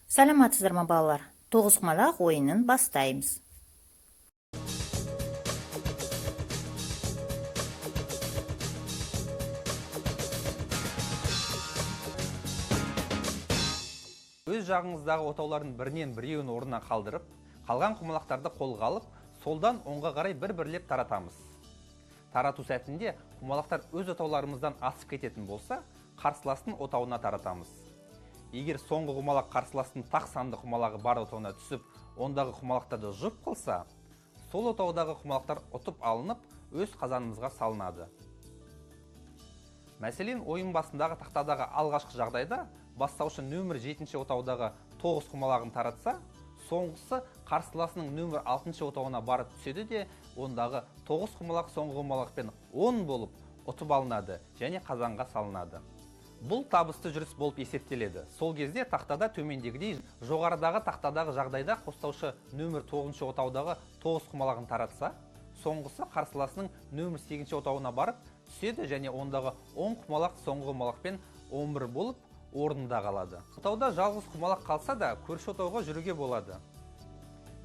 Саламатсыздар ма балалар? Тоғызқұмалақ ойынын бастаймыз. Өз жағыңыздағы отаулардың бірінен біреуін орнынан қалдырып, қалған құмалақтарды қолға алып, солдан оңға қарай бір-бірлеп таратамыз. Тарату сәтінде құмалақтар өз отауларымыздан асып кететін болса, қарсыластың отауына таратамыз. Егер соңғы құмалақ қарсыластың тақ санды құмалағы бар отауына түсіп, ондағы құмалақтарды жұп қылса, сол отаудағы құмалақтар ұтып алынып, өз қазанымызға салынады. Мәселен, ойын басындағы тақтадағы алғашқы жағдайда бастаушы нөмір 7-ші отаудағы 9 құмалағын таратса, соңғысы қарсыласының нөмір 6-ші отауына барып түседі де, ондағы 9 құмалақ соңғы құмалақпен 10 болып ұтып алынады және қазанға салынады. Бұл табысты жүріс болып есептеледі. Сол кезде тақтада төмендегідей жоғарыдағы тақтадағы жағдайда қостаушы нөмір 9-ші отаудағы 9 құмалағын таратса, соңғысы қарсыласының нөмір 8-ші отауына барып түседі және ондағы 10 құмалақ соңғы құмалақпен 11 болып орнында қалады. Отауда жалғыз құмалақ қалса да көрші отауға жүруге болады.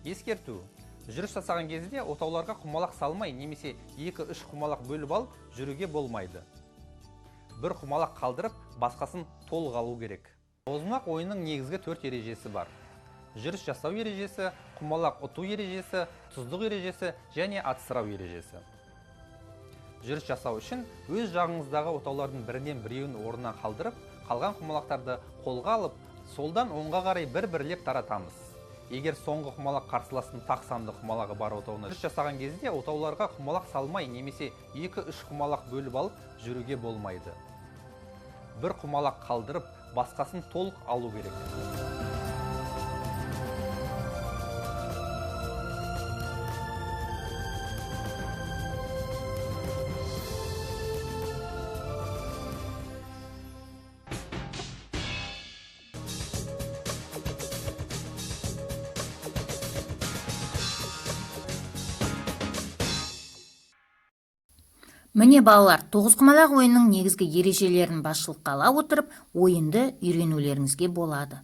Ескерту: жүріс жасаған кезде отауларға құмалақ салмай немесе 2-3 құмалақ бөліп алып жүруге болмайды. Бір құмалақ қалдырып, басқасын толық алу керек. Тоғызқұмалақ ойынның негізгі 4 ережесі бар. Жүріс жасау ережесі, құмалақ ұту ережесі, тұздық ережесі және атсырау ережесі. Жүріс жасау үшін өз жағыңыздағы отаулардың бірінен біреуін орнынан қалдырып, қалған құмалақтарды қолға алып, солдан оңға қарай бір-бірлеп таратамыз. Егер соңғы құмалақ қарсыластың тақ санды құмалағы бар отауына жүріс жасаған кезде, отауларға құмалақ салмай немесе 2-3 құмалақ бөліп алып жүруге болмайды. Бір құмалақ қалдырып, басқасын толық алу керек. Міне балалар, тоғызқұмалақ ойынның негізгі ережелерін басшылыққа ала отырып, ойынды үйренулеріңізге болады.